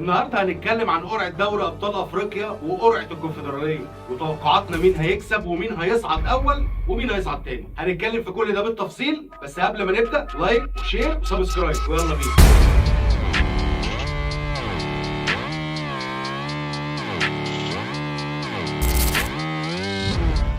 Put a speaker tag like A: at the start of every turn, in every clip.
A: النهارده هنتكلم عن قرعه دوري ابطال افريقيا وقرعه الكونفدراليه وتوقعاتنا مين هيكسب ومين هيصعد اول ومين هيصعد تاني. هنتكلم في كل ده بالتفصيل، بس قبل ما نبدا لايك وشير وسبسكرايب ويلا بينا.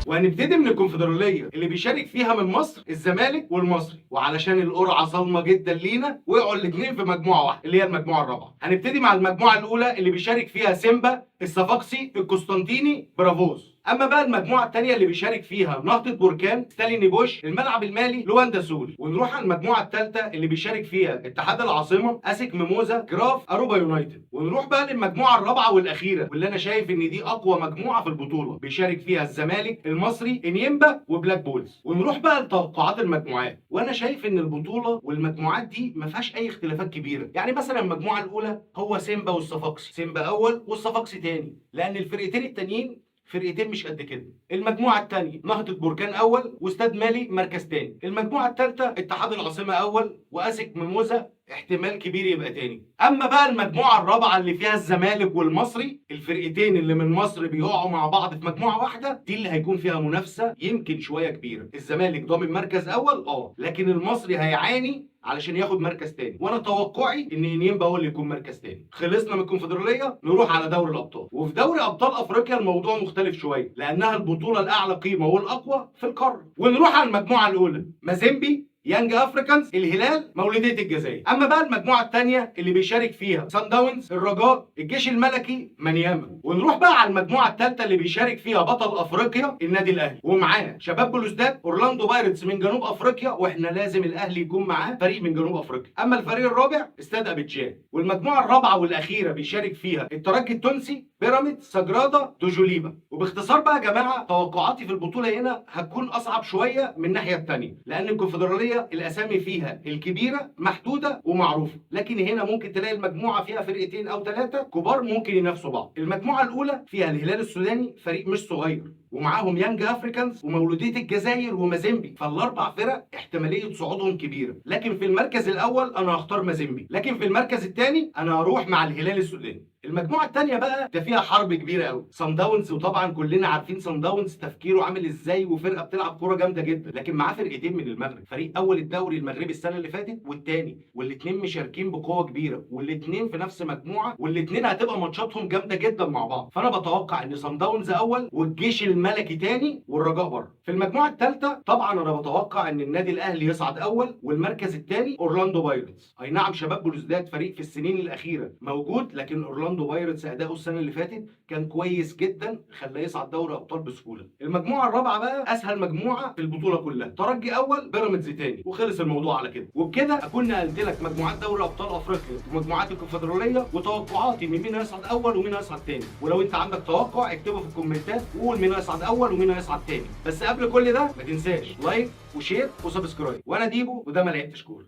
A: وهنبتدي من الكونفدراليه اللي بيشارك فيها من مصر الزمالك والمصري، وعلشان القرعه ظالمه جدا لينا وقعوا الاثنين في مجموعه واحده اللي هي المجموعه الرابعه. هنبتدي مع المجموعه الاولى اللي بيشارك فيها سيمبا، الصفاقسي، القسطنطيني، برافوز. اما بقى المجموعه الثانيه اللي بيشارك فيها نهضه بركان، ستاليني بوش، الملعب المالي، لواندا سول. ونروح على المجموعه الثالثه اللي بيشارك فيها اتحاد العاصمه، اسك ميموزا، جراف، اروبا يونايتد. ونروح بقى للمجموعه الرابعه والاخيره واللي انا شايف ان دي اقوى مجموعه في البطوله، بيشارك فيها الزمالك، المصري، انيمبا، وبلاك بولز. ونروح بقى لتوقعات المجموعات، وانا شايف ان البطوله والمجموعات دي ما فيهاش اي اختلافات كبيره. يعني مثلا المجموعه الاولى هو سيمبا والصفاقسي، سيمبا اول والصفاقسي تاني، لان الفرقتين التانيين فرقتين مش قد كده. المجموعه الثانيه نهضه بركان اول واستاد مالي مركز تاني. المجموعه الثالثه اتحاد العاصمه اول واسك ميموزا احتمال كبير يبقى تاني. اما بقى المجموعه الرابعه اللي فيها الزمالك والمصري، الفرقتين اللي من مصر بيقعوا مع بعض في مجموعه واحده، دي اللي هيكون فيها منافسه يمكن شويه كبيره. الزمالك ضامن مركز اول لكن المصري هيعاني علشان ياخد مركز تاني، وانا توقعي ان انيمبا هو اللي يكون مركز تاني. خلصنا من الكونفدراليه، نروح على دوري الابطال. وفي دوري ابطال افريقيا الموضوع مختلف شويه لانها البطوله الاعلى قيمه والاقوى في القاره. ونروح على المجموعه الاولى، مازيمبي، يانج افريكانز، الهلال، مولوديه الجزائر. اما بقى المجموعه الثانيه اللي بيشارك فيها سان داونز، الرجاء، الجيش الملكي، مانياما. ونروح بقى على المجموعه الثالثه اللي بيشارك فيها بطل افريقيا النادي الاهلي، ومعاه شباب بلوزداد، اورلاندو بايرتس من جنوب افريقيا، واحنا لازم الاهلي يكون معاه فريق من جنوب افريقيا. اما الفريق الرابع استاد ابيجان. والمجموعه الرابعه والاخيره بيشارك فيها الترجي التونسي، بيراميدز، سجرادا، دوجوليبا. وباختصار بقى يا جماعه توقعاتي في البطوله هنا هتكون اصعب شويه من الناحيه الثانيه، لان الكونفدراليه الاسامي فيها الكبيره محدوده ومعروفه، لكن هنا ممكن تلاقي المجموعه فيها فرقتين او ثلاثه كبار ممكن ينافسوا بعض. المجموعه الاولى فيها الهلال السوداني، فريق مش صغير، ومعاهم يانج افريكانز ومولوديه الجزائر ومازيمبي، فالاربع فرق احتماليه صعودهم كبيره. لكن في المركز الاول انا هختار مازيمبي، لكن في المركز الثاني انا هروح مع الهلال السوداني. المجموعه الثانيه بقى ده فيها حرب كبيره قوي، صن داونز، وطبعا كلنا عارفين صن داونز تفكيره عامل ازاي، وفرقه بتلعب كوره جامده جدا، لكن معاه فرقتين من المغرب، فريق اول الدوري المغربي السنه اللي فاتت والثاني، والاثنين مشاركين بقوه كبيره، والاثنين في نفس مجموعه، والاثنين هتبقى ماتشاتهم جامده جدا مع بعض. فانا بتوقع ان صن داونز اول والجيش الملكي ثاني والرجاء بره. في المجموعه الثالثه طبعا انا بتوقع ان النادي الاهلي يصعد اول والمركز الثاني اورلاندو بايرتس. اي نعم شباب بلوزداد فريق في السنين الاخيره موجود، لكن اورلاندو بايرتس اداؤه السنه اللي فاتت كان كويس جدا خلاه يصعد دوري ابطال بسهوله. المجموعه الرابعه بقى اسهل مجموعه في البطوله كلها، ترجي اول، بيراميدز ثاني، وخلص الموضوع على كده. وبكده اكون نقلت لك مجموعات دوري ابطال افريقيا ومجموعات الكونفدراليه وتوقعاتي من مين هيصعد اول ومين هيصعد ثاني. ولو انت عندك توقع اكتبه في الكومنتات وقول مين هيصعد اول ومين هيصعد ثاني. بس قبل كل ده ما تنساش لايك وشير وسبسكرايب. وانا ديبو وده ما لعبتش كوره.